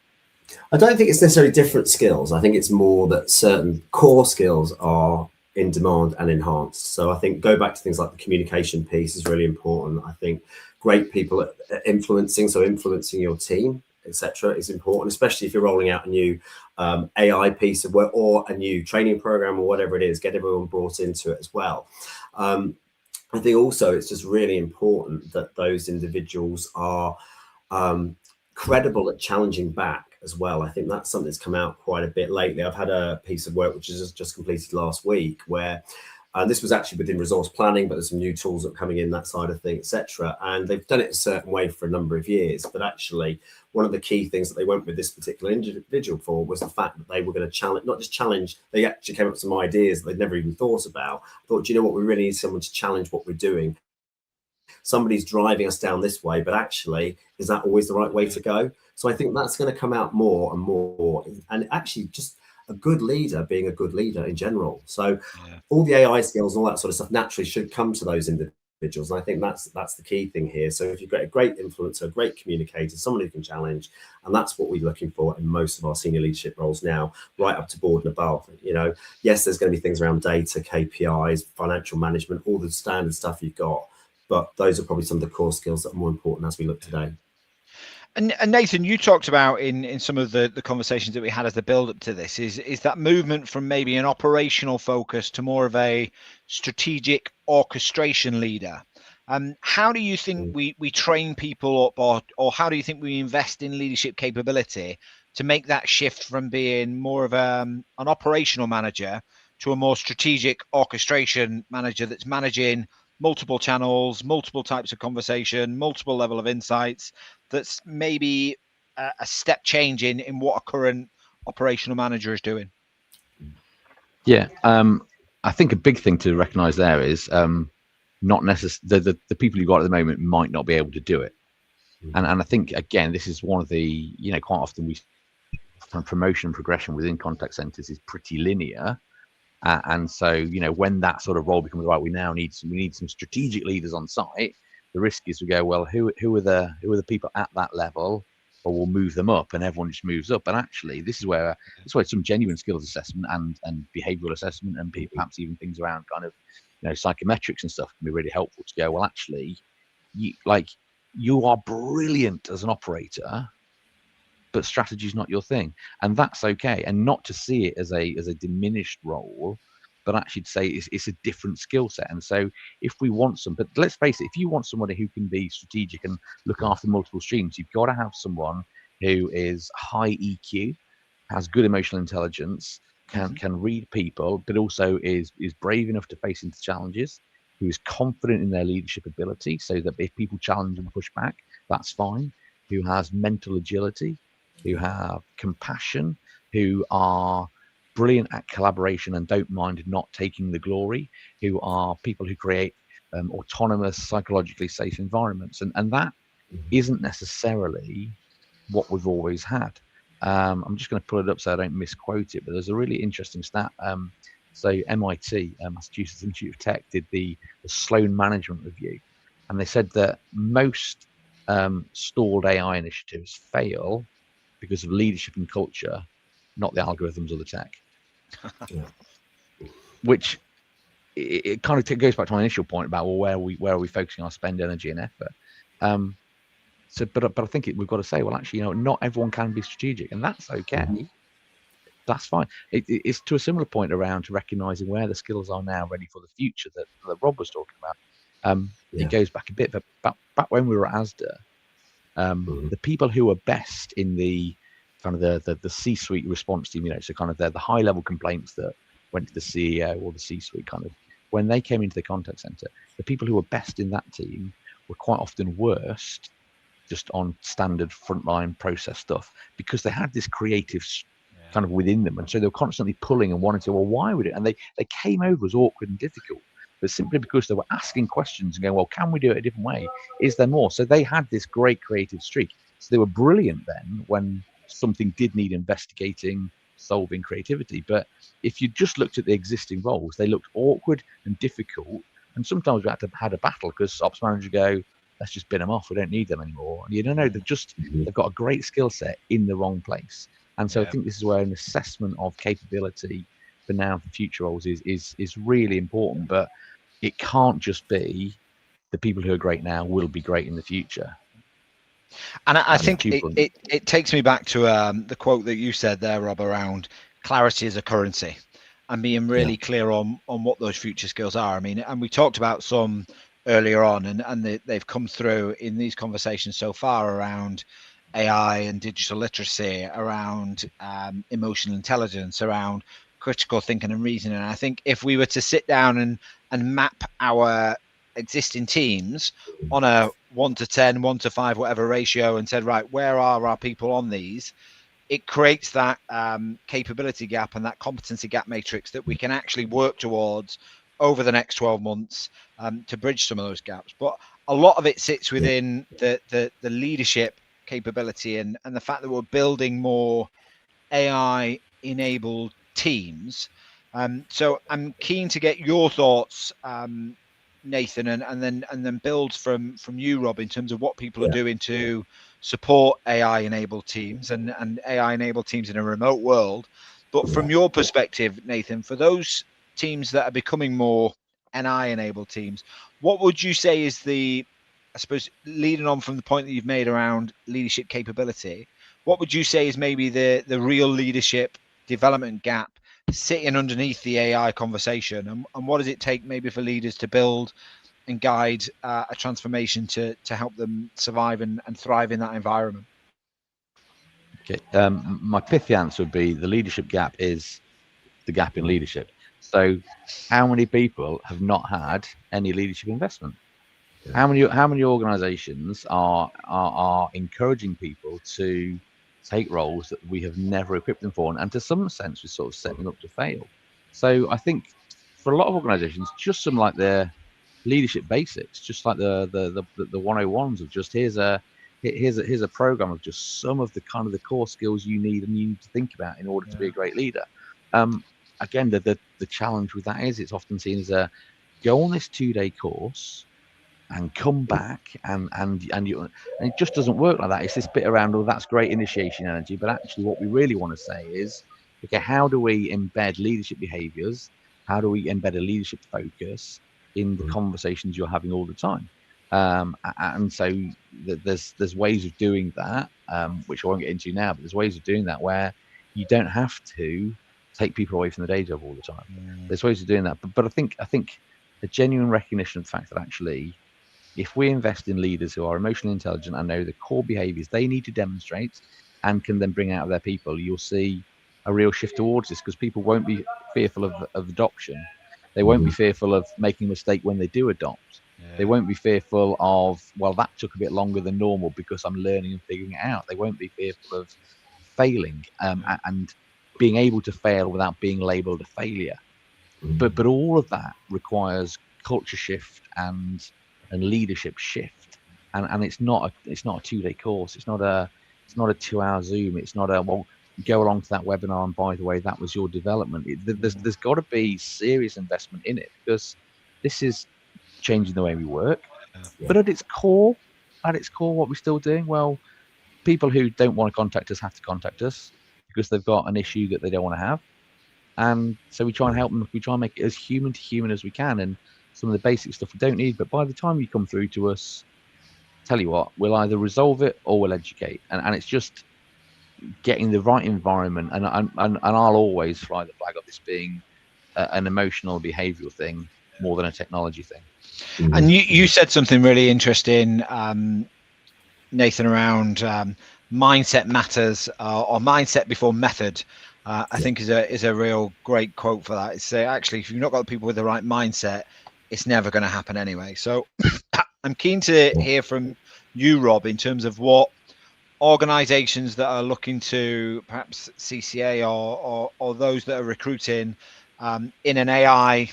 I don't think it's necessarily different skills. I think it's more that certain core skills are in demand and enhanced. So I think go back to things like the communication piece is really important. I think great people at influencing, so influencing your team, etc., is important, especially if you're rolling out a new AI piece of work or a new training program or whatever it is. Get everyone brought into it as well. I think also it's just really important that those individuals are credible at challenging back as well. I think that's something that's come out quite a bit lately. I've had a piece of work which is just completed last week where this was actually within resource planning, but there's some new tools that are coming in, that side of things, etc. And they've done it a certain way for a number of years. But actually, one of the key things that they went with this particular individual for was the fact that they were going to challenge, not just challenge, they actually came up with some ideas that they'd never even thought about. I thought, do you know what, we really need someone to challenge what we're doing. Somebody's driving us down this way, but actually, is that always the right way to go? So I think that's going to come out more and more. And actually, just a good leader being a good leader in general. So all the AI skills and all that sort of stuff naturally should come to those individuals. And I think that's the key thing here. So if you've got a great influencer, a great communicator, someone who can challenge, and that's what we're looking for in most of our senior leadership roles now, right up to board and above. You know, yes, there's going to be things around data, KPIs, financial management, all the standard stuff you've got. But those are probably some of the core skills that are more important as we look today. And Nathan, you talked about in some of the conversations that we had as the build up to this is that movement from maybe an operational focus to more of a strategic orchestration leader. How do you think we train people up, or how do you think we invest in leadership capability to make that shift from being more of an operational manager to a more strategic orchestration manager that's managing multiple channels, multiple types of conversation, multiple level of insights, that's maybe a step change in what a current operational manager is doing? Yeah, I think a big thing to recognise there is not necessarily the people you've got at the moment might not be able to do it, and I think again this is one of the, you know, quite often we find promotion and progression within contact centres is pretty linear. And so, you know, when that sort of role becomes right, we need some strategic leaders on site. The risk is we go, well, who are the people at that level, or we'll move them up, and everyone just moves up. But actually, this is where some genuine skills assessment and behavioural assessment, and perhaps even things around kind of, you know, psychometrics and stuff can be really helpful to go, well, actually, you are brilliant as an operator, but strategy is not your thing, and that's okay. And not to see it as a diminished role, but actually to say it's a different skill set. And so if we want but let's face it, if you want somebody who can be strategic and look after multiple streams, you've got to have someone who is high EQ, has good emotional intelligence, can read people, but also is brave enough to face into challenges, who is confident in their leadership ability, so that if people challenge and push back, that's fine, who has mental agility, who have compassion, who are brilliant at collaboration and don't mind not taking the glory, who are people who create autonomous, psychologically safe environments. And that isn't necessarily what we've always had. I'm just going to pull it up so I don't misquote it, but there's a really interesting stat. So MIT, Massachusetts Institute of Tech, did the Sloan Management Review, and they said that most stalled AI initiatives fail because of leadership and culture, not the algorithms or the tech. Which it kind of goes back to my initial point about, well, where are we focusing our spend, energy, and effort? But I think we've got to say, well, actually, you know, not everyone can be strategic, and that's okay. That's fine. It's to a similar point around recognizing where the skills are now ready for the future that Rob was talking about. It goes back a bit, but back when we were at ASDA, the people who are best in the kind of the C-suite response team, you know, so kind of the high level complaints that went to the CEO or the C-suite, kind of when they came into the contact center, the people who were best in that team were quite often worst just on standard frontline process stuff, because they had this creative kind of within them, and so they were constantly pulling and wanting to, well, why would it? And they came over as awkward and difficult, but simply because they were asking questions and going, well, can we do it a different way? Is there more? So they had this great creative streak. So they were brilliant then when something did need investigating, solving, creativity. But if you just looked at the existing roles, they looked awkward and difficult. And sometimes we had a battle because ops manager go, let's just bin them off. We don't need them anymore. And you don't know, they've got a great skill set in the wrong place. And so I think this is where an assessment of capability for now, for future roles, is really important. But it can't just be the people who are great now will be great in the future. And I think it takes me back to the quote that you said there, Rob, around clarity as a currency and being really clear on what those future skills are. I mean, and we talked about some earlier on, and they've come through in these conversations so far around AI and digital literacy, around emotional intelligence, around critical thinking and reasoning. And I think if we were to sit down and map our existing teams on a 1 to 10, 1 to 5, whatever ratio, and said, right, where are our people on these? It creates that capability gap and that competency gap matrix that we can actually work towards over the next 12 months to bridge some of those gaps. But a lot of it sits within the leadership capability and the fact that we're building more AI enabled teams. So I'm keen to get your thoughts, Nathan, and then build from you, Rob, in terms of what people are doing to support AI enabled teams and AI enabled teams in a remote world. But from your perspective, Nathan, for those teams that are becoming more NI enabled teams, what would you say is I suppose, leading on from the point that you've made around leadership capability, what would you say is maybe the real leadership development gap sitting underneath the AI conversation, and what does it take maybe for leaders to build and guide a transformation to help them survive and thrive in that environment? Okay, my pithy answer would be the leadership gap is the gap in leadership. So how many people have not had any leadership investment? How many organizations are encouraging people to take roles that we have never equipped them for, and to some sense we sort of set them up to fail? So I think for a lot of organizations, just some like their leadership basics, just like the 101s of just here's a program of just some of the kind of the core skills you need to think about in order to be a great leader. Again, the challenge with that is it's often seen as a go on this 2-day course and come back and it just doesn't work like that. It's this bit around, oh, that's great initiation energy, but actually what we really want to say is, okay, how do we embed leadership behaviors? How do we embed a leadership focus in the conversations you're having all the time? And so there's ways of doing that, which I won't get into now, but there's ways of doing that where you don't have to take people away from the day job all the time. There's ways of doing that, but I think a genuine recognition of the fact that actually, if we invest in leaders who are emotionally intelligent and know the core behaviors they need to demonstrate and can then bring out of their people, you'll see a real shift towards this, because people won't be fearful of adoption. They won't be fearful of making a mistake when they do adopt. They won't be fearful of, well, that took a bit longer than normal because I'm learning and figuring it out. They won't be fearful of failing and being able to fail without being labeled a failure. But all of that requires culture shift and leadership shift, and it's not a 2-day course. It's not a 2-hour Zoom. It's not a, well, go along to that webinar and by the way that was your development. There's got to be serious investment in it, because this is changing the way we work. But at its core, what we're still doing, well, people who don't want to contact us have to contact us because they've got an issue that they don't want to have, and so we try and help them. We try and make it as human to human as we can, and some of the basic stuff we don't need, but by the time you come through to us, tell you what, we'll either resolve it or we'll educate, and it's just getting the right environment. And I'll always fly the flag of this being an emotional behavioral thing more than a technology thing. And you said something really interesting, Nathan, around mindset matters, or mindset before method. I think is a real great quote for that. It's actually, if you've not got people with the right mindset, it's never going to happen anyway. So I'm keen to hear from you, Rob, in terms of what organizations that are looking to perhaps CCA or those that are recruiting in an AI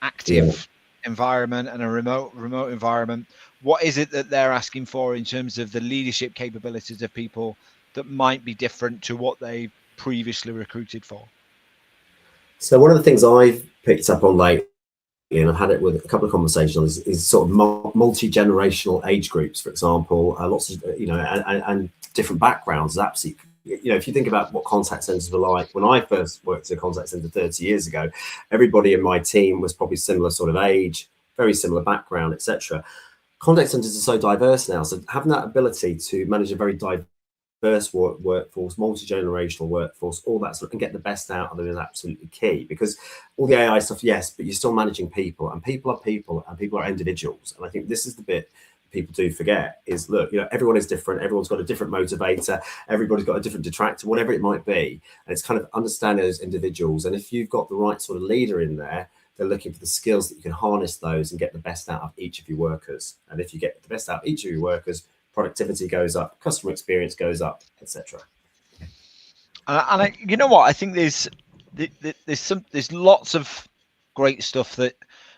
active environment and a remote environment, what is it that they're asking for in terms of the leadership capabilities of people that might be different to what they previously recruited for? So one of the things I've picked up on lately, and I've had it with a couple of conversations, is sort of multi-generational age groups, for example, lots of, and different backgrounds is absolutely if you think about what contact centers were like when I first worked in a contact center 30 years ago, everybody in my team was probably similar sort of age, very similar background, etc. Contact centers are so diverse now, so having that ability to manage a very diverse workforce, multi-generational workforce, all that sort of, and get the best out of them is absolutely key. Because all the AI stuff, yes, but you're still managing people, and people are people, and people are individuals. And I think this is the bit people do forget is, look, everyone is different, everyone's got a different motivator, everybody's got a different detractor, whatever it might be, and it's kind of understanding those individuals. And if you've got the right sort of leader in there, they're looking for the skills that you can harness those and get the best out of each of your workers. And if you get the best out of each of your workers, productivity goes up, customer experience goes up, etc. And you know what, I think there's lots of great stuff that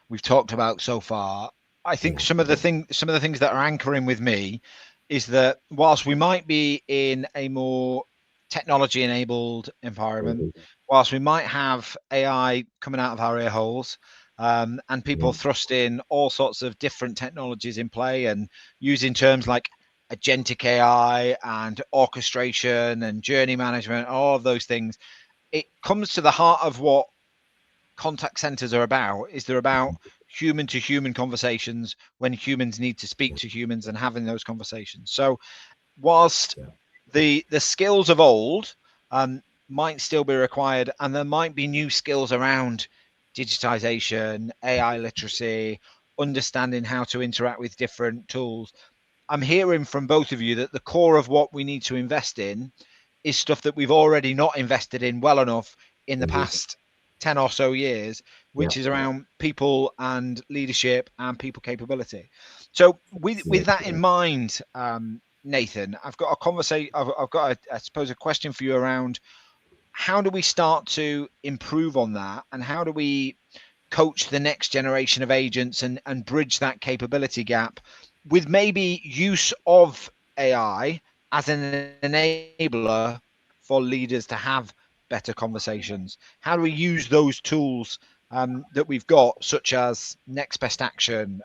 we've talked about so far. I think some of the things that are anchoring with me is that whilst we might be in a more technology enabled environment, whilst we might have AI coming out of our ear holes, and people thrust in all sorts of different technologies in play and using terms like agentic AI and orchestration and journey management, all of those things, it comes to the heart of what contact centers are about. Is they're about human to human conversations when humans need to speak to humans and having those conversations. So whilst the skills of old might still be required, and there might be new skills around digitization, AI literacy, understanding how to interact with different tools, I'm hearing from both of you that the core of what we need to invest in is stuff that we've already not invested in well enough in the past 10 or so years, which is around people and leadership and people capability. So with that in mind, Nathan, I've got a conversation. I've got, I suppose, a question for you around how do we start to improve on that, and how do we coach the next generation of agents and bridge that capability gap with maybe use of AI as an enabler for leaders to have better conversations? How do we use those tools that we've got, such as next best action,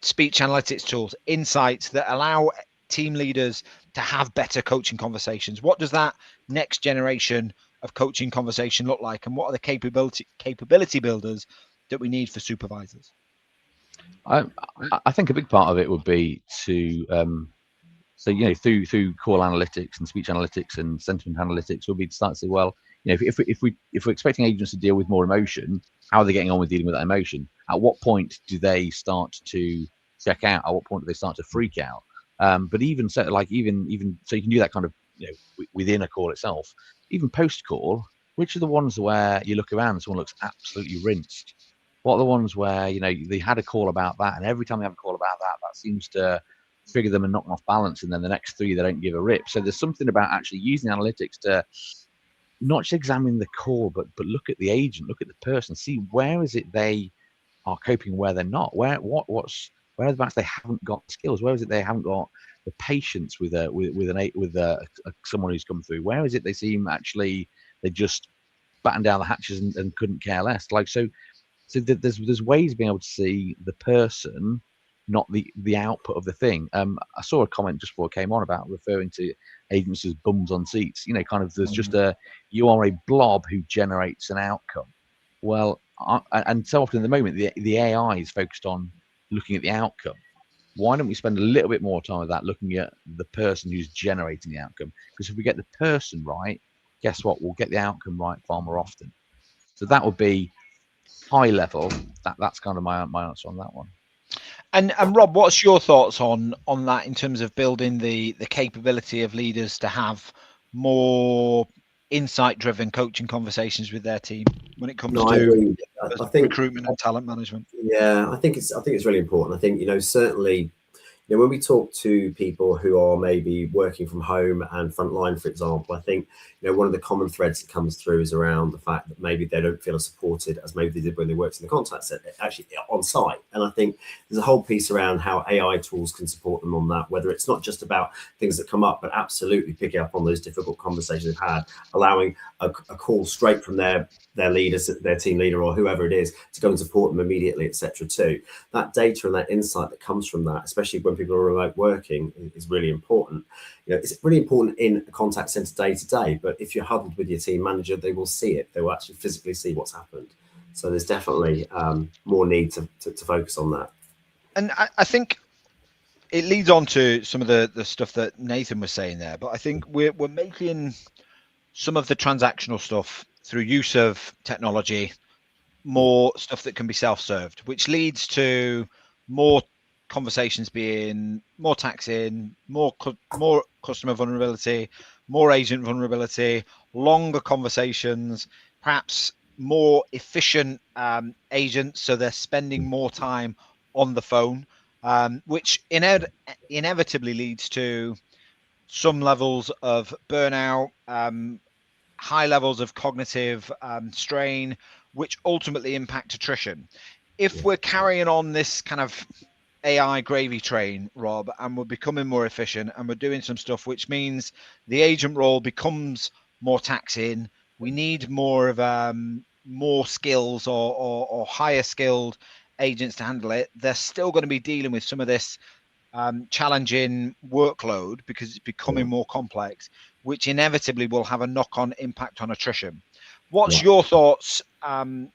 speech analytics tools, insights that allow team leaders to have better coaching conversations? What does that next generation of coaching conversation look like, and what are the capability builders that we need for supervisors? I think a big part of it would be to so through call analytics and speech analytics and sentiment analytics, would be to start to say, well, if we're expecting agents to deal with more emotion, how are they getting on with dealing with that emotion? At what point do they start to check out? At what point do they start to freak out? But even so, like even so, you can do that kind of within a call itself. Even post call, which are the ones where you look around and someone looks absolutely rinsed? What are the ones where they had a call about that, and every time they have a call about that, that seems to trigger them and knock them off balance, and then the next three they don't give a rip? So there's something about actually using analytics to not just examine the call, but look at the agent, look at the person, see where is it they are coping, where they're not, where are the parts they haven't got skills, where is it they haven't got the patience with someone who's come through, where is it they seem actually they just batten down the hatches and couldn't care less. So there's ways of being able to see the person, not the output of the thing. I saw a comment just before I came on about referring to agents as bums on seats. There's just you are a blob who generates an outcome. Well, and so often at the moment the AI is focused on looking at the outcome. Why don't we spend a little bit more time with that, looking at the person who's generating the outcome? Because if we get the person right, guess what? We'll get the outcome right far more often. So that would be high level. That's kind of my answer on that one. And Rob, what's your thoughts on that in terms of building the capability of leaders to have more insight-driven coaching conversations with their team when it comes to I think recruitment and talent management? Yeah, I think it's really important. I think certainly when we talk to people who are maybe working from home and frontline, for example, I think one of the common threads that comes through is around the fact that maybe they don't feel as supported as maybe they did when they worked in the contact center, actually on site. And I think there's a whole piece around how AI tools can support them on that, whether it's not just about things that come up, but absolutely picking up on those difficult conversations they've had, allowing a call straight from their leaders, their team leader or whoever it is, to go and support them immediately, etc. too. That data and that insight that comes from that, especially when people are remote working is really important. You know, it's really important in a contact center day to day, but if you're huddled with your team manager, they will see it. They will actually physically see what's happened. So there's definitely more need to focus on that. And I think it leads on to some of the stuff that Nathan was saying there, but I think we're making some of the transactional stuff through use of technology more stuff that can be self-served, which leads to more conversations being more taxing, more customer vulnerability, more agent vulnerability, longer conversations, perhaps more efficient agents, so they're spending more time on the phone, which inevitably leads to some levels of burnout, high levels of cognitive strain, which ultimately impact attrition. If we're carrying on this kind of AI gravy train, Rob, and we're becoming more efficient and we're doing some stuff, which means the agent role becomes more taxing, we need more of more skills or higher skilled agents to handle it. They're still going to be dealing with some of this challenging workload because it's becoming more complex, which inevitably will have a knock-on impact on attrition. What's your thoughts and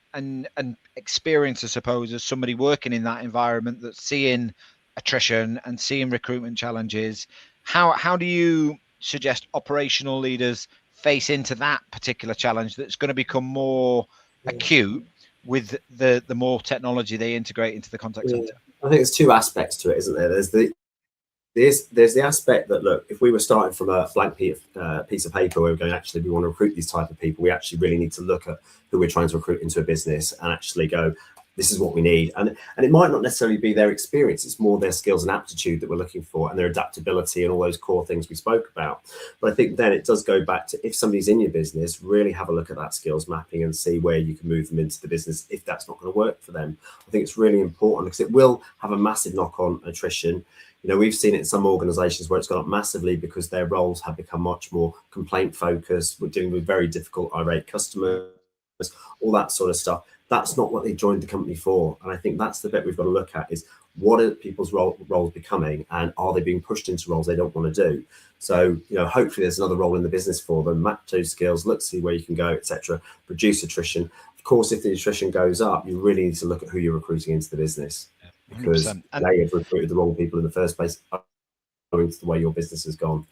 experience, I suppose, as somebody working in that environment that's seeing attrition and seeing recruitment challenges? How do you suggest operational leaders face into that particular challenge that's going to become more acute with the more technology they integrate into the contact center? I think there's two aspects to it, isn't there? There's the aspect that, look, if we were starting from a blank piece of paper where we're going, actually, we want to recruit these type of people, we actually really need to look at who we're trying to recruit into a business and actually go, this is what we need. And it might not necessarily be their experience, it's more their skills and aptitude that we're looking for, and their adaptability and all those core things we spoke about. But I think then it does go back to, if somebody's in your business, really have a look at that skills mapping and see where you can move them into the business if that's not going to work for them. I think it's really important because it will have a massive knock-on attrition. You know, we've seen it in some organizations where it's gone up massively because their roles have become much more complaint focused. We're dealing with very difficult, irate customers, all that sort of stuff. That's not what they joined the company for. And I think that's the bit we've got to look at is, what are people's roles becoming, and are they being pushed into roles they don't want to do? So, you know, hopefully there's another role in the business for them. Map those skills, look, see where you can go, etc. Reduce attrition. Of course, if the attrition goes up, you really need to look at who you're recruiting into the business, because they have recruited the wrong people in the first place, owing to the way your business has gone.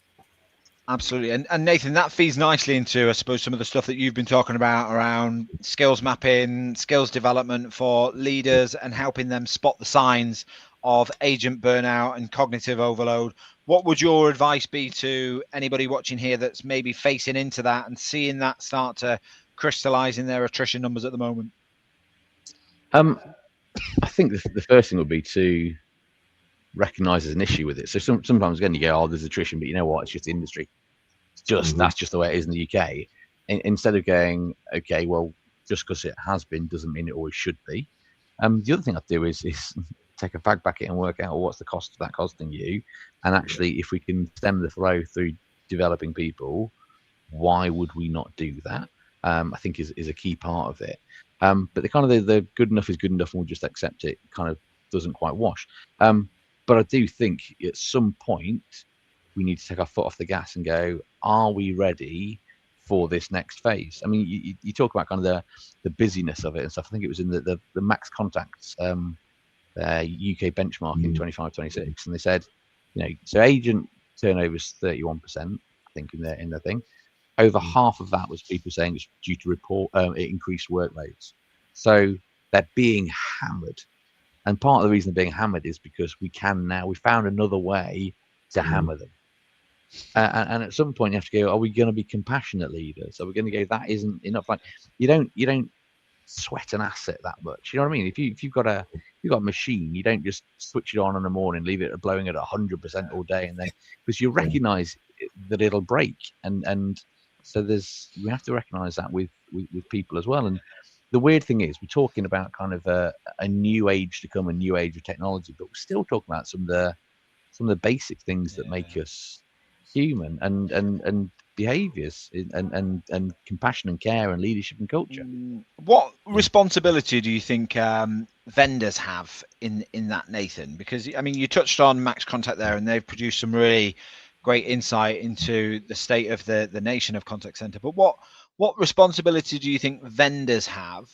Absolutely. And Nathan, that feeds nicely into, I suppose, some of the stuff that you've been talking about around skills mapping, skills development for leaders, and helping them spot the signs of agent burnout and cognitive overload. What would your advice be to anybody watching here that's maybe facing into that and seeing that start to crystallize in their attrition numbers at the moment? I think the first thing would be to recognize there's an issue with it. So sometimes again you go, oh, there's attrition, but you know what, it's just the industry. It's just that's just the way it is in the UK. Instead of going, okay, well, just because it has been doesn't mean it always should be. The other thing I'd do is take a fag bucket and work out, well, what's the cost of that costing you, and actually if we can stem the flow through developing people, why would we not do that? I think is a key part of it. But the kind of the good enough is good enough and we'll just accept it kind of doesn't quite wash. But I do think at some point we need to take our foot off the gas and go, are we ready for this next phase? I mean, you talk about kind of the busyness of it and stuff. I think it was in the Max Contacts UK benchmark in 25-26, and they said, you know, so agent turnover is 31%, I think, in their thing. Over half of that was people saying it's due to increased workloads. So they're being hammered. And part of the reason they're being hammered is because we found another way to hammer them. And at some point you have to go, are we going to be compassionate leaders? Are we going to go, that isn't enough? Like, you don't sweat an asset that much. You know what I mean? If you've got a machine, you don't just switch it on in the morning, leave it blowing at 100% all day, and then, because you recognize that it'll break. And so we have to recognize that with people as well. And the weird thing is, we're talking about kind of a new age to come, a new age of technology, but we're still talking about some of the basic things that make us human, and behaviors, and compassion and care and leadership and culture. What responsibility do you think vendors have in that, Nathan? Because I mean, you touched on Max Contact there, and they've produced some really great insight into the state of the nation of contact center. But what responsibility do you think vendors have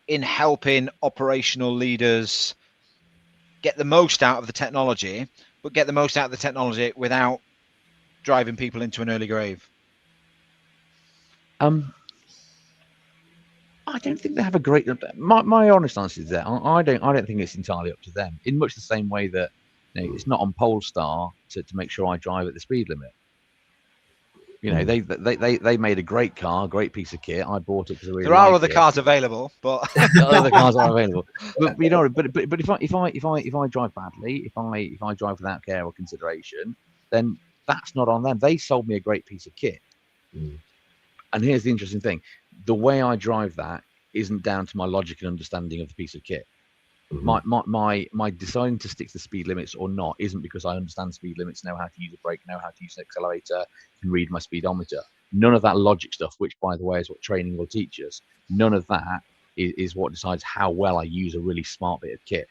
in helping operational leaders get the most out of the technology, but get the most out of the technology without driving people into an early grave? I don't think they have a great. My honest answer is that I don't think it's entirely up to them. In much the same way that it's not on Polestar to make sure I drive at the speed limit. They made a great car, great piece of kit. I bought it because I really there are like other it. cars available, but other cars are available. But if I drive badly, if I drive without care or consideration, then that's not on them. They sold me a great piece of kit. And here's the interesting thing: the way I drive that isn't down to my logic and understanding of the piece of kit. My deciding to stick to the speed limits or not isn't because I understand speed limits, know how to use a brake, know how to use an accelerator, can read my speedometer. None of that logic stuff, which by the way is what training will teach us. None of that is what decides how well I use a really smart bit of kit.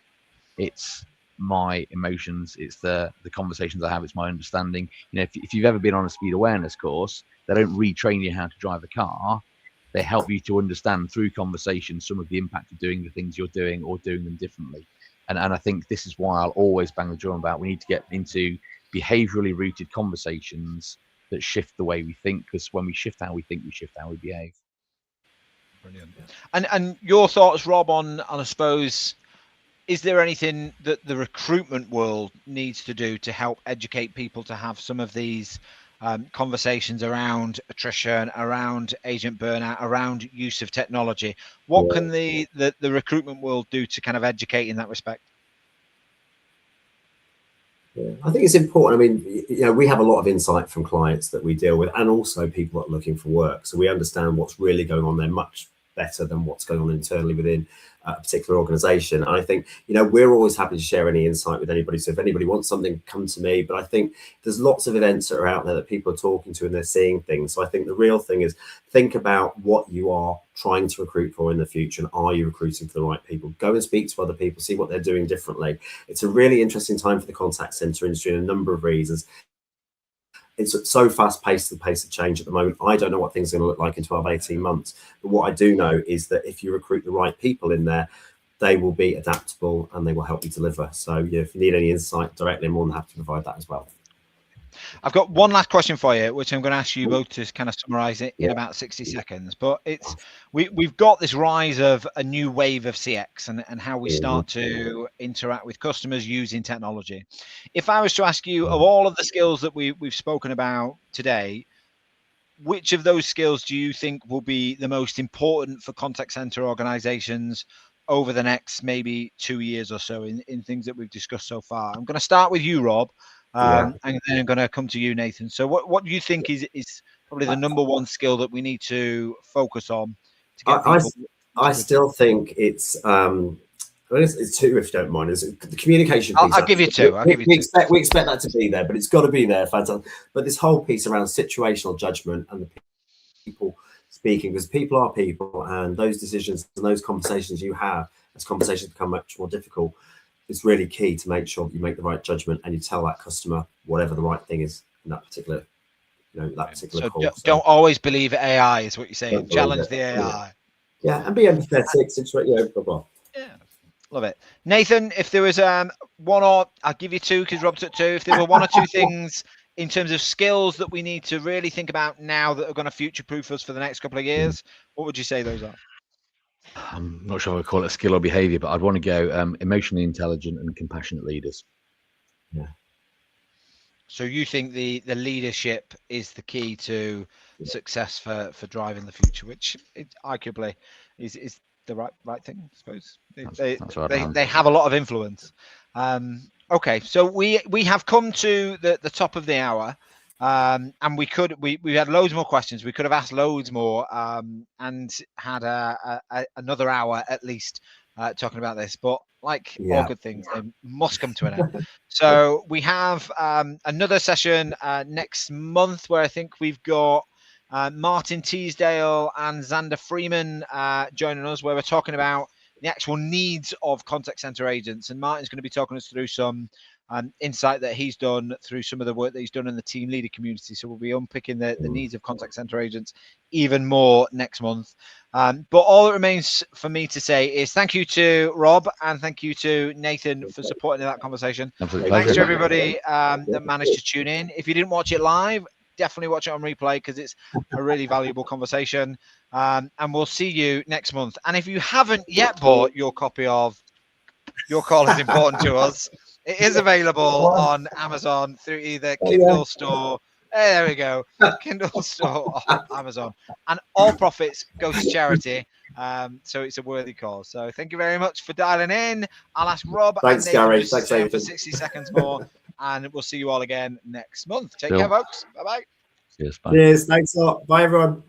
It's my emotions, it's the conversations I have, it's my understanding. If you've ever been on a speed awareness course, they don't retrain you how to drive a car. They help you to understand through conversation some of the impact of doing the things you're doing or doing them differently. And I think this is why I'll always bang the drum about we need to get into behaviorally rooted conversations that shift the way we think, because when we shift how we think, we shift how we behave. Brilliant. And your thoughts, Rob, on I suppose, is there anything that the recruitment world needs to do to help educate people to have some of these conversations around attrition, around agent burnout, around use of technology? What can the recruitment world do to kind of educate in that respect? I think it's important. I mean, we have a lot of insight from clients that we deal with, and also people that are looking for work. So we understand what's really going on there much better than what's going on internally within a particular organization. And I think, we're always happy to share any insight with anybody. So if anybody wants something, come to me. But I think there's lots of events that are out there that people are talking to and they're seeing things. So I think the real thing is think about what you are trying to recruit for in the future, and are you recruiting for the right people? Go and speak to other people, see what they're doing differently. It's a really interesting time for the contact center industry in a number of reasons. It's so fast paced, the pace of change at the moment. I don't know what things are going to look like in 12, 18 months. But what I do know is that if you recruit the right people in there, they will be adaptable and they will help you deliver. So if you need any insight directly, I'm more than happy to provide that as well. I've got one last question for you, which I'm going to ask you both to kind of summarize it in about 60 seconds. But we've got this rise of a new wave of CX and how we start to interact with customers using technology. If I was to ask you, of all of the skills that we've spoken about today, which of those skills do you think will be the most important for contact center organizations over the next maybe 2 years or so in things that we've discussed so far? I'm going to start with you, Rob. And then I'm going to come to you, Nathan. So what do you think is probably the number one skill that we need to focus on to get people? I still think it's it's two, if you don't mind. Is the communication piece? I'll give you two. We expect that to be there, but it's got to be there. Fantastic. But this whole piece around situational judgment and the people speaking, because people are people, and those decisions and those conversations you have, as conversations become much more difficult, it's really key to make sure you make the right judgment and you tell that customer whatever the right thing is in that particular, call. So don't always believe AI is what you're saying. Challenge the AI. Yeah, and be empathetic. Blah, blah. Yeah, love it. Nathan, if there was one, or I'll give you two because Rob's at two. If there were one or two things in terms of skills that we need to really think about now that are going to future-proof us for the next couple of years, what would you say those are? I'm not sure I would call it a skill or behavior, but I'd want to go emotionally intelligent and compassionate leaders. Yeah. So you think the leadership is the key to success for driving the future, which arguably is the right thing, I suppose. They have a lot of influence. Okay, so we have come to the top of the hour. And we had loads more questions. We could have asked loads more and had another hour at least talking about this. But like all good things, they must come to an end. So we have another session next month where I think we've got Martin Teasdale and Xander Freeman joining us, where we're talking about the actual needs of contact center agents. And Martin's going to be talking us through some insight that he's done through some of the work that he's done in the team leader community. So we'll be unpicking the needs of contact center agents even more next month. But all that remains for me to say is thank you to Rob and thank you to Nathan for supporting that conversation. Absolutely. Thanks to Pleasure. everybody that managed to tune in. If you didn't watch it live, definitely watch it on replay because it's a really valuable conversation. And we'll see you next month. And if you haven't yet bought your copy of Your Call is Important to Us, it is available on Amazon through either Kindle Store. There we go. Kindle Store or Amazon. And all profits go to charity. So it's a worthy cause. So thank you very much for dialing in. I'll ask Rob Thanks, and Nathan Gary. just to Thanks, stay on for Nathan. 60 seconds more. And we'll see you all again next month. Take Cool. care, folks. Bye-bye. Cheers. Bye. Cheers. Thanks a lot. Bye, everyone.